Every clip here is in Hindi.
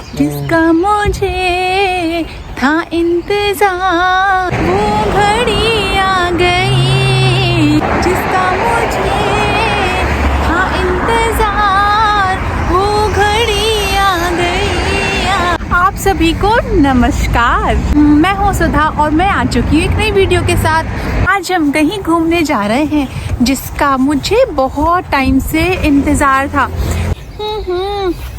जिसका मुझे था इंतजार, वो घड़ी आ गई। जिसका मुझे था इंतजार, वो घड़ी आ गई। आप सभी को नमस्कार, मैं हूँ सुधा और मैं आ चुकी हूँ एक नई वीडियो के साथ। आज हम कहीं घूमने जा रहे हैं जिसका मुझे बहुत टाइम से इंतज़ार था।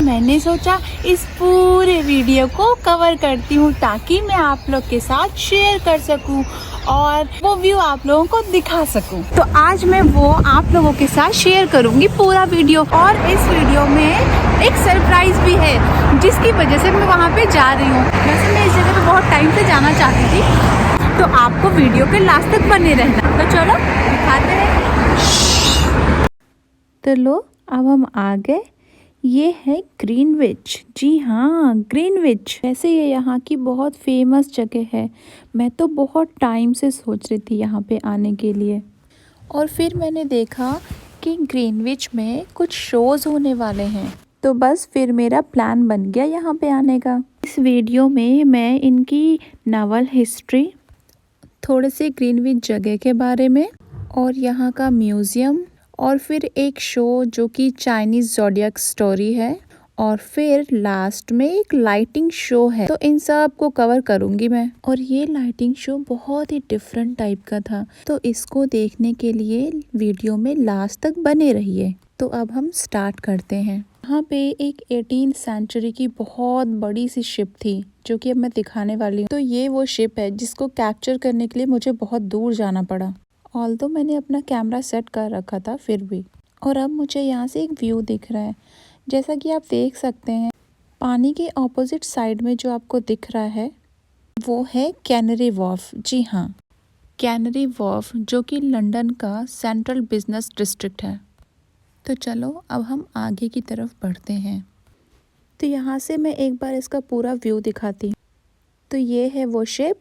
मैंने सोचा इस पूरे वीडियो को कवर करती हूँ ताकि मैं आप लोग के साथ शेयर कर सकूँ और वो व्यू आप लोगों को दिखा सकूँ। तो आज मैं वो आप लोगों के साथ शेयर करूँगी पूरा वीडियो, और इस वीडियो में एक सरप्राइज भी है जिसकी वजह से मैं वहाँ पे जा रही हूँ। वैसे मैं इस जगह पे बहुत टाइम से जाना चाहती थी, तो आपको वीडियो के लास्ट तक बने रहना। तो चलो दिखाते हैं। तो लो, अब हम आ गए। ये है ग्रीनविच। जी हाँ, ग्रीनविच। वैसे ये यहाँ की बहुत फेमस जगह है। मैं तो बहुत टाइम से सोच रही थी यहाँ पे आने के लिए, और फिर मैंने देखा कि ग्रीनविच में कुछ शोज़ होने वाले हैं, तो बस फिर मेरा प्लान बन गया यहाँ पे आने का। इस वीडियो में मैं इनकी नावल हिस्ट्री, थोड़े से ग्रीनविच जगह के बारे में, और यहाँ का म्यूज़ियम, और फिर एक शो जो कि चाइनीज़ ज़ोडिएक स्टोरी है, और फिर लास्ट में एक लाइटिंग शो है। तो इन सब को कवर करूंगी मैं। और ये लाइटिंग शो बहुत ही डिफरेंट टाइप का था, तो इसको देखने के लिए वीडियो में लास्ट तक बने रहिए। तो अब हम स्टार्ट करते हैं। यहाँ पे एक 18th सेंचुरी की बहुत बड़ी सी शिप थी जो कि अब मैं दिखाने वाली हूँ। तो ये वो शिप है जिसको कैप्चर करने के लिए मुझे बहुत दूर जाना पड़ा, ऑल्दो मैंने अपना कैमरा सेट कर रखा था फिर भी। और अब मुझे यहाँ से एक व्यू दिख रहा है, जैसा कि आप देख सकते हैं। पानी के ऑपोजिट साइड में जो आपको दिख रहा है वो है कैनरी वॉर्फ। जी हाँ, कैनरी वॉर्फ, जो कि लंदन का सेंट्रल बिजनेस डिस्ट्रिक्ट है। तो चलो अब हम आगे की तरफ बढ़ते हैं। तो यहाँ से मैं एक बार इसका पूरा व्यू दिखाती हूँ। तो ये है वो शिप,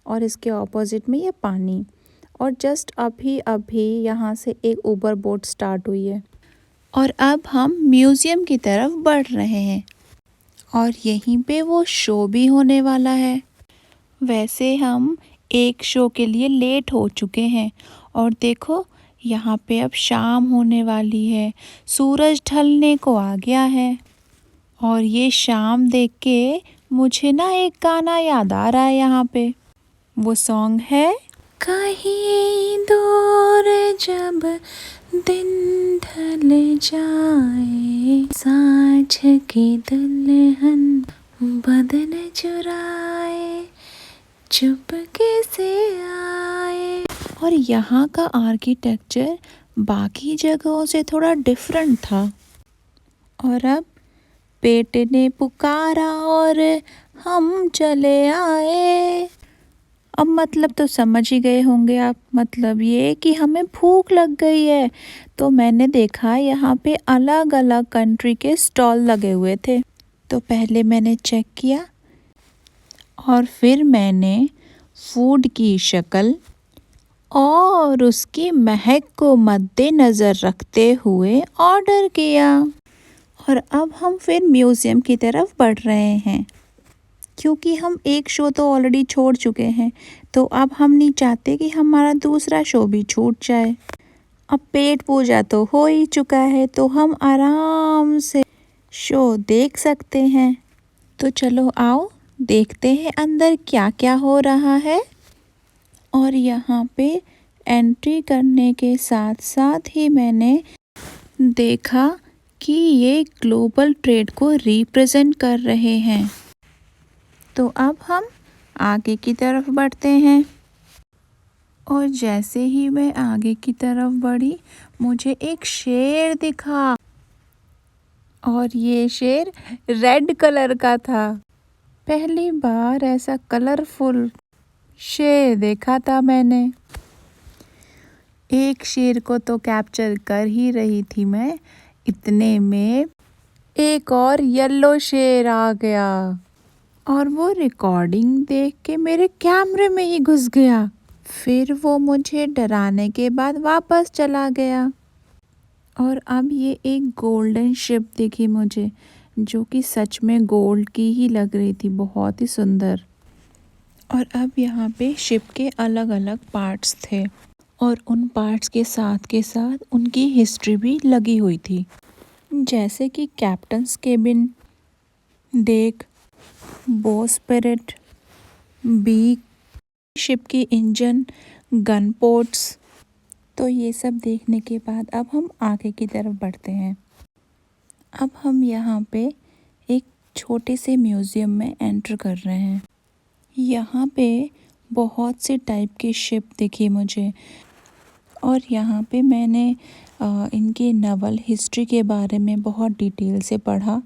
और इसके ऑपोजिट में ये पानी, और जस्ट अभी यहाँ से एक ऊबर बोट स्टार्ट हुई है। और अब हम म्यूज़ियम की तरफ बढ़ रहे हैं, और यहीं पे वो शो भी होने वाला है। वैसे हम एक शो के लिए लेट हो चुके हैं, और देखो यहाँ पे अब शाम होने वाली है, सूरज ढलने को आ गया है। और ये शाम देख के मुझे ना एक गाना याद आ रहा है यहाँ पे। वो सॉन्ग है, कहीं दूर जब दिन ढल जाए, साँझ की दुल्हन बदन चुराए, चुपके से आए। और यहाँ का आर्किटेक्चर बाकी जगहों से थोड़ा डिफरेंट था। और अब बेटे ने पुकारा और हम चले आए। अब मतलब तो समझ ही गए होंगे आप, मतलब ये कि हमें भूख लग गई है। तो मैंने देखा यहाँ पे अलग अलग कंट्री के स्टॉल लगे हुए थे। तो पहले मैंने चेक किया, और फिर मैंने फूड की शक्ल और उसकी महक को मद्देनज़र रखते हुए ऑर्डर किया। और अब हम फिर म्यूज़ियम की तरफ बढ़ रहे हैं, क्योंकि हम एक शो तो ऑलरेडी छोड़ चुके हैं, तो अब हम नहीं चाहते कि हमारा दूसरा शो भी छूट जाए। अब पेट पूजा तो हो ही चुका है, तो हम आराम से शो देख सकते हैं। तो चलो आओ देखते हैं अंदर क्या क्या हो रहा है। और यहाँ पे एंट्री करने के साथ साथ ही मैंने देखा कि ये ग्लोबल ट्रेड को रिप्रेजेंट कर रहे हैं। तो अब हम आगे की तरफ बढ़ते हैं, और जैसे ही मैं आगे की तरफ बढ़ी मुझे एक शेर दिखा, और ये शेर रेड कलर का था। पहली बार ऐसा कलरफुल शेर देखा था मैंने। एक शेर को तो कैप्चर कर ही रही थी मैं, इतने में एक और येलो शेर आ गया, और वो रिकॉर्डिंग देख के मेरे कैमरे में ही घुस गया। फिर वो मुझे डराने के बाद वापस चला गया। और अब ये एक गोल्डन शिप दिखी मुझे, जो कि सच में गोल्ड की ही लग रही थी, बहुत ही सुंदर। और अब यहाँ पे शिप के अलग अलग पार्ट्स थे और उन पार्ट्स के साथ उनकी हिस्ट्री भी लगी हुई थी, जैसे कि captain's cabin, deck, bowsprit, beak, ship की इंजन, गन पोर्ट्स। तो ये सब देखने के बाद अब हम आगे की तरफ बढ़ते हैं। अब हम यहाँ पे एक छोटे से म्यूज़ियम में एंटर कर रहे हैं। यहाँ पे बहुत से टाइप के शिप दिखी मुझे और यहाँ पे मैंने इनके नावल हिस्ट्री के बारे में बहुत डिटेल से पढ़ा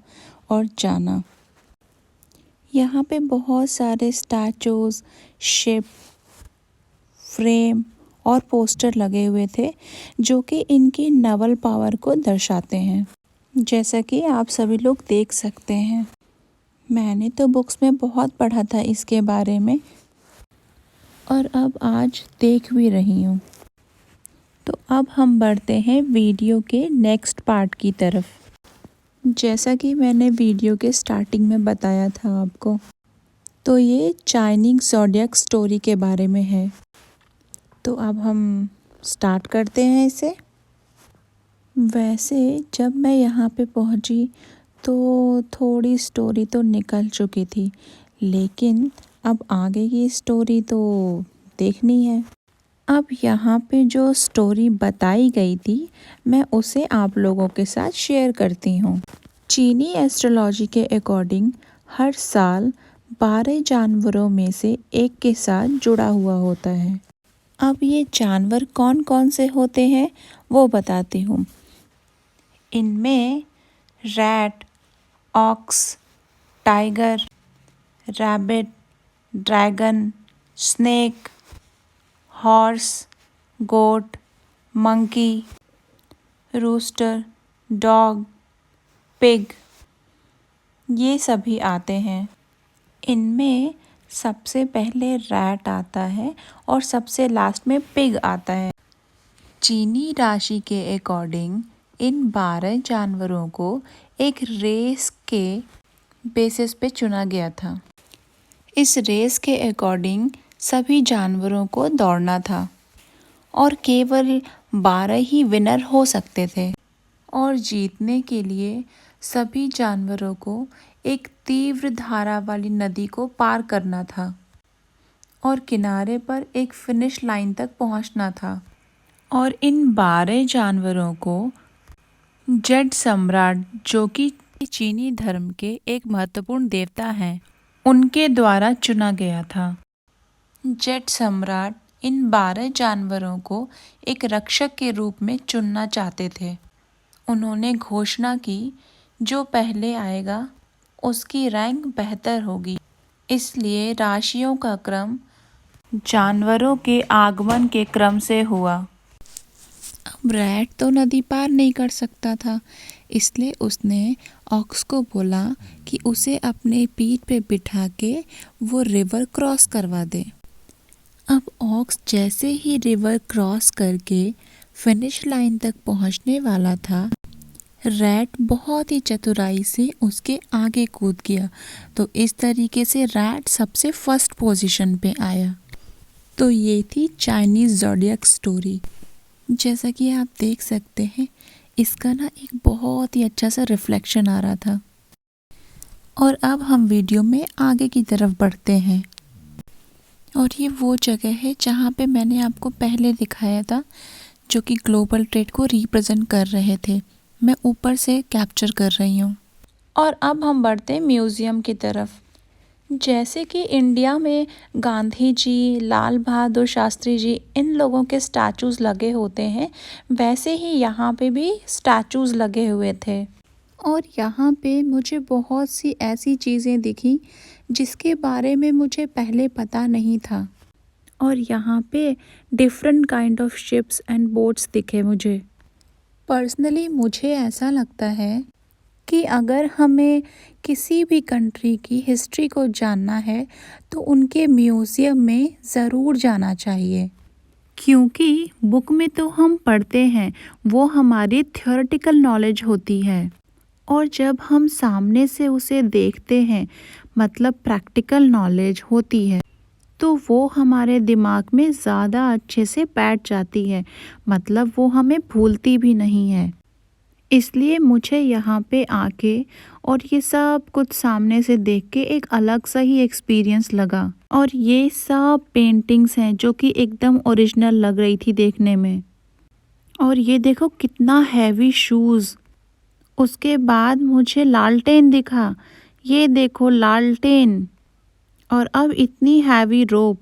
और जाना। यहाँ पे बहुत सारे स्टैचूज़, शिप, फ्रेम और पोस्टर लगे हुए थे जो कि इनकी नावल पावर को दर्शाते हैं, जैसा कि आप सभी लोग देख सकते हैं। मैंने तो बुक्स में बहुत पढ़ा था इसके बारे में और अब आज देख भी रही हूँ। तो अब हम बढ़ते हैं वीडियो के नेक्स्ट पार्ट की तरफ। जैसा कि मैंने वीडियो के स्टार्टिंग में बताया था आपको, तो ये चाइनीज़ ज़ोडिएक स्टोरी के बारे में है। तो अब हम स्टार्ट करते हैं इसे। वैसे जब मैं यहाँ पे पहुँची तो थोड़ी स्टोरी तो निकल चुकी थी, लेकिन अब आगे की स्टोरी तो देखनी है। अब यहाँ पे जो स्टोरी बताई गई थी मैं उसे आप लोगों के साथ शेयर करती हूँ। चीनी एस्ट्रोलॉजी के अकॉर्डिंग हर साल 12 जानवरों में से एक के साथ जुड़ा हुआ होता है। अब ये जानवर कौन कौन से होते हैं वो बताती हूँ। इनमें rat, ox, tiger, rabbit, dragon, snake, horse, goat, monkey, rooster, dog, pig, ये सभी आते हैं। इनमें सबसे पहले रैट आता है और सबसे लास्ट में पिग आता है। चीनी राशि के अकॉर्डिंग इन 12 जानवरों को एक रेस के बेसिस पे चुना गया था। इस रेस के अकॉर्डिंग सभी जानवरों को दौड़ना था और केवल 12 ही विनर हो सकते थे और जीतने के लिए सभी जानवरों को एक तीव्र धारा वाली नदी को पार करना था और किनारे पर एक फिनिश लाइन तक पहुंचना था। और इन 12 जानवरों को जेड सम्राट, जो कि चीनी धर्म के एक महत्वपूर्ण देवता हैं, उनके द्वारा चुना गया था। जेड सम्राट इन 12 जानवरों को एक रक्षक के रूप में चुनना चाहते थे। उन्होंने घोषणा की, जो पहले आएगा उसकी रैंक बेहतर होगी। इसलिए राशियों का क्रम जानवरों के आगमन के क्रम से हुआ। अब रैट तो नदी पार नहीं कर सकता था, इसलिए उसने ऑक्स को बोला कि उसे अपने पीठ पे बिठा के वो रिवर क्रॉस करवा दे। अब ऑक्स जैसे ही रिवर क्रॉस करके फिनिश लाइन तक पहुंचने वाला था, रैट बहुत ही चतुराई से उसके आगे कूद गया। तो इस तरीके से रैट सबसे फर्स्ट पोजीशन पे आया। तो ये थी चाइनीज़ ज़ोडिएक स्टोरी। जैसा कि आप देख सकते हैं, इसका ना एक बहुत ही अच्छा सा रिफ्लेक्शन आ रहा था। और अब हम वीडियो में आगे की तरफ बढ़ते हैं और ये वो जगह है जहाँ पे मैंने आपको पहले दिखाया था, जो कि ग्लोबल ट्रेड को रिप्रेजेंट कर रहे थे। मैं ऊपर से कैप्चर कर रही हूँ। और अब हम बढ़ते हैं म्यूज़ियम की तरफ। जैसे कि इंडिया में गांधी जी, लाल बहादुर शास्त्री जी, इन लोगों के स्टैचूज़ लगे होते हैं, वैसे ही यहाँ पे भी स्टैचूज़ लगे हुए थे। और यहाँ पे मुझे बहुत सी ऐसी चीज़ें दिखी जिसके बारे में मुझे पहले पता नहीं था। और यहाँ पे different kind of ships and boats दिखे मुझे। पर्सनली मुझे ऐसा लगता है कि अगर हमें किसी भी कंट्री की हिस्ट्री को जानना है तो उनके म्यूज़ियम में ज़रूर जाना चाहिए, क्योंकि बुक में तो हम पढ़ते हैं, वो हमारी थ्योरेटिकल नॉलेज होती है और जब हम सामने से उसे देखते हैं, मतलब प्रैक्टिकल नॉलेज होती है, तो वो हमारे दिमाग में ज़्यादा अच्छे से बैठ जाती है, मतलब वो हमें भूलती भी नहीं है। इसलिए मुझे यहाँ पे आके और ये सब कुछ सामने से देख के एक अलग सा ही एक्सपीरियंस लगा। और ये सब पेंटिंग्स हैं जो कि एकदम ओरिजिनल लग रही थी देखने में। और ये देखो कितना हैवी शूज़। उसके बाद मुझे लालटेन दिखा, ये देखो लालटेन। और अब इतनी हैवी रोप।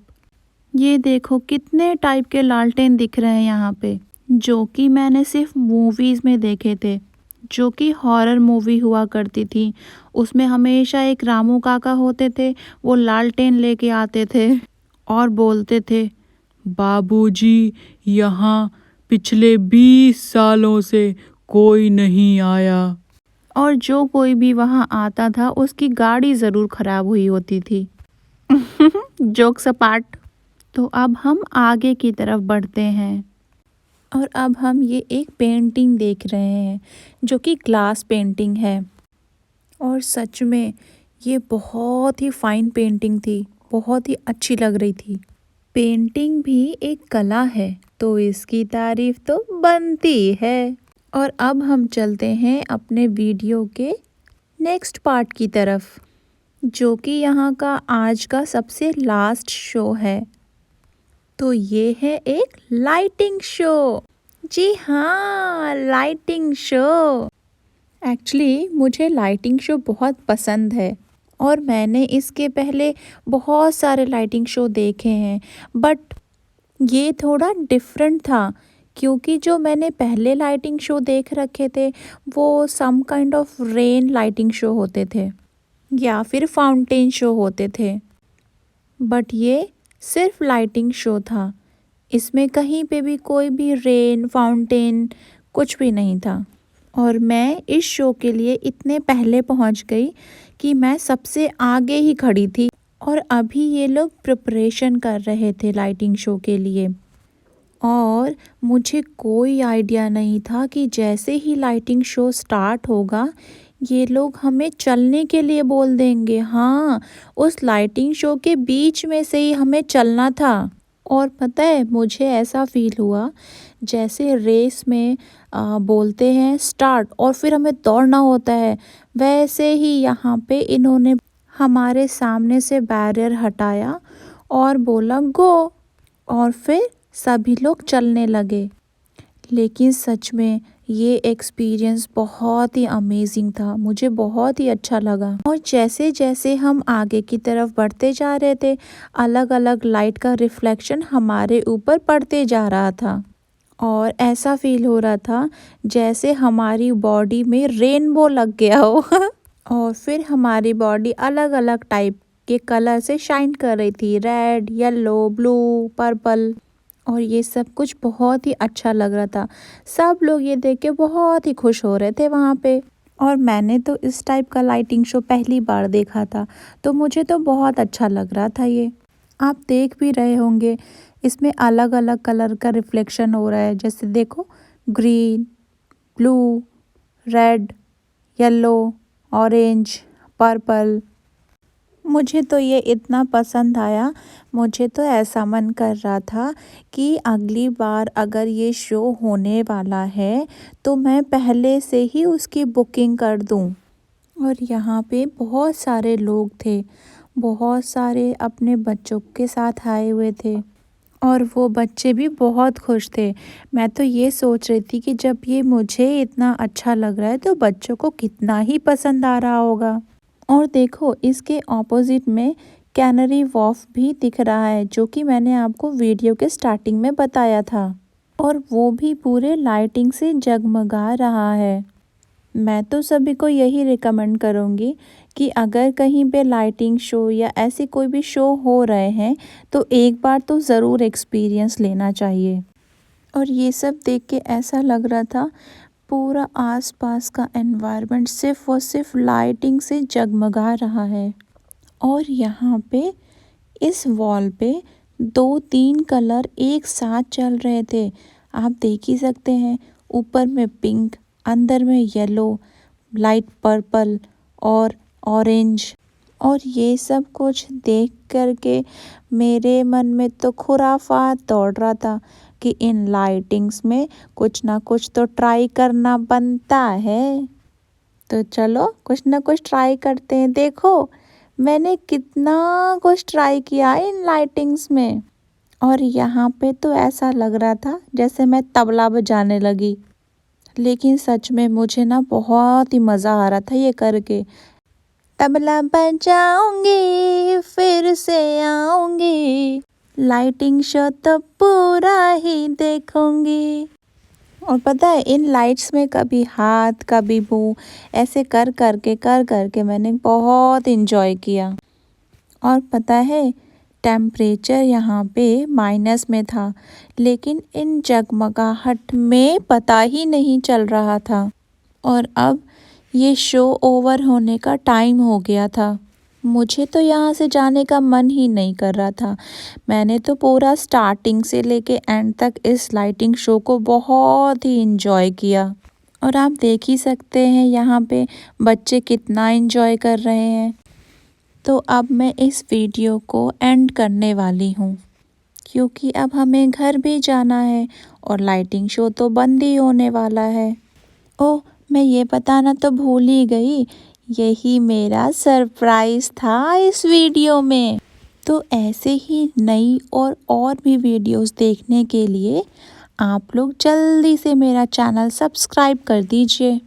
ये देखो कितने टाइप के लालटेन दिख रहे हैं यहाँ पे, जो कि मैंने सिर्फ मूवीज़ में देखे थे, जो कि हॉरर मूवी हुआ करती थी। उसमें हमेशा एक रामू काका होते थे, वो लालटेन लेके आते थे और बोलते थे, बाबूजी यहाँ पिछले 20 सालों से कोई नहीं आया। और जो कोई भी वहाँ आता था उसकी गाड़ी ज़रूर खराब हुई होती थी। Jokes apart. तो अब हम आगे की तरफ बढ़ते हैं और अब हम ये एक पेंटिंग देख रहे हैं जो कि ग्लास पेंटिंग है। और सच में ये बहुत ही फाइन पेंटिंग थी, बहुत ही अच्छी लग रही थी। पेंटिंग भी एक कला है तो इसकी तारीफ तो बनती है। और अब हम चलते हैं अपने वीडियो के नेक्स्ट पार्ट की तरफ, जो कि यहाँ का आज का सबसे लास्ट शो है। तो ये है एक लाइटिंग शो। जी हाँ, लाइटिंग शो। एक्चुअली मुझे लाइटिंग शो बहुत पसंद है और मैंने इसके पहले बहुत सारे लाइटिंग शो देखे हैं, बट ये थोड़ा डिफरेंट था क्योंकि जो मैंने पहले लाइटिंग शो देख रखे थे वो some kind of rain lighting show होते थे या फिर फाउंटेन शो होते थे, बट ये सिर्फ लाइटिंग शो था। इसमें कहीं पे भी कोई भी रेन फाउंटेन कुछ भी नहीं था। और मैं इस शो के लिए इतने पहले पहुंच गई कि मैं सबसे आगे ही खड़ी थी और अभी ये लोग प्रिपरेशन कर रहे थे लाइटिंग शो के लिए। और मुझे कोई आइडिया नहीं था कि जैसे ही लाइटिंग शो स्टार्ट होगा ये लोग हमें चलने के लिए बोल देंगे। हाँ, उस लाइटिंग शो के बीच में से ही हमें चलना था। और पता है मुझे ऐसा फील हुआ जैसे रेस में बोलते हैं स्टार्ट और फिर हमें दौड़ना होता है, वैसे ही यहाँ पे इन्होंने हमारे सामने से बैरियर हटाया और बोला गो, और फिर सभी लोग चलने लगे। लेकिन सच में ये एक्सपीरियंस बहुत ही अमेजिंग था, मुझे बहुत ही अच्छा लगा। और जैसे जैसे हम आगे की तरफ बढ़ते जा रहे थे अलग अलग लाइट का रिफ्लेक्शन हमारे ऊपर पड़ते जा रहा था और ऐसा फील हो रहा था जैसे हमारी बॉडी में रेनबो लग गया हो। और फिर हमारी बॉडी अलग अलग टाइप के कलर से शाइन कर रही थी, रेड, येलो, ब्लू, पर्पल। और ये सब कुछ बहुत ही अच्छा लग रहा था। सब लोग ये देख के बहुत ही खुश हो रहे थे वहाँ पे। और मैंने तो इस टाइप का लाइटिंग शो पहली बार देखा था तो मुझे तो बहुत अच्छा लग रहा था। ये आप देख भी रहे होंगे इसमें अलग अलग कलर का रिफ्लेक्शन हो रहा है, जैसे देखो green, blue, red, yellow, orange, purple. मुझे तो ये इतना पसंद आया, मुझे तो ऐसा मन कर रहा था कि अगली बार अगर ये शो होने वाला है तो मैं पहले से ही उसकी बुकिंग कर दूं। और यहाँ पे बहुत सारे लोग थे, बहुत सारे अपने बच्चों के साथ आए हुए थे और वो बच्चे भी बहुत खुश थे। मैं तो ये सोच रही थी कि जब ये मुझे इतना अच्छा लग रहा है तो बच्चों को कितना ही पसंद आ रहा होगा। और देखो इसके ऑपोजिट में कैनरी वॉफ भी दिख रहा है, जो कि मैंने आपको वीडियो के स्टार्टिंग में बताया था, और वो भी पूरे लाइटिंग से जगमगा रहा है। मैं तो सभी को यही रिकमेंड करूँगी कि अगर कहीं पे लाइटिंग शो या ऐसी कोई भी शो हो रहे हैं तो एक बार तो ज़रूर एक्सपीरियंस लेना चाहिए। और ये सब देख के ऐसा लग रहा था पूरा आसपास का एनवायरनमेंट सिर्फ और सिर्फ लाइटिंग से जगमगा रहा है। और यहाँ पे इस वॉल पे 2-3 कलर एक साथ चल रहे थे, आप देख ही सकते हैं। ऊपर में पिंक, अंदर में येलो, लाइट पर्पल और ऑरेंज। और ये सब कुछ देख करके मेरे मन में तो खुराफात दौड़ रहा था कि इन लाइटिंग्स में कुछ ना कुछ तो ट्राई करना बनता है। तो चलो कुछ ना कुछ ट्राई करते हैं। देखो मैंने कितना कुछ ट्राई किया इन लाइटिंग्स में, और यहाँ पे तो ऐसा लग रहा था जैसे मैं तबला बजाने लगी। लेकिन सच में मुझे ना बहुत ही मज़ा आ रहा था ये करके। तबला बजाऊंगी फिर से आऊंगी, लाइटिंग शो तो पूरा ही देखूंगी। और पता है इन लाइट्स में कभी हाथ कभी मुंह ऐसे कर करके मैंने बहुत इंजॉय किया। और पता है टेम्परेचर यहाँ पे माइनस में था, लेकिन इन जगमगाहट में पता ही नहीं चल रहा था। और अब ये शो ओवर होने का टाइम हो गया था। मुझे तो यहाँ से जाने का मन ही नहीं कर रहा था। मैंने तो पूरा स्टार्टिंग से लेके एंड तक इस लाइटिंग शो को बहुत ही इंजॉय किया। और आप देख ही सकते हैं यहाँ पे बच्चे कितना इंजॉय कर रहे हैं। तो अब मैं इस वीडियो को एंड करने वाली हूँ, क्योंकि अब हमें घर भी जाना है और लाइटिंग शो तो बंद ही होने वाला है। ओह, मैं ये बताना तो भूल ही गई, यही मेरा सरप्राइज था इस वीडियो में। तो ऐसे ही नई और भी वीडियोस देखने के लिए आप लोग जल्दी से मेरा चैनल सब्सक्राइब कर दीजिए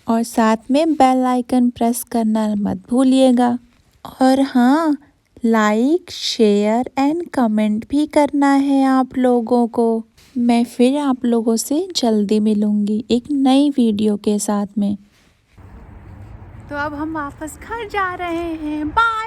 और साथ में बेल आइकन प्रेस करना मत भूलिएगा। और हाँ, लाइक शेयर एंड कमेंट भी करना है आप लोगों को। मैं फिर आप लोगों से जल्दी मिलूंगी एक नई वीडियो के साथ में। तो अब हम वापस घर जा रहे हैं। बाय।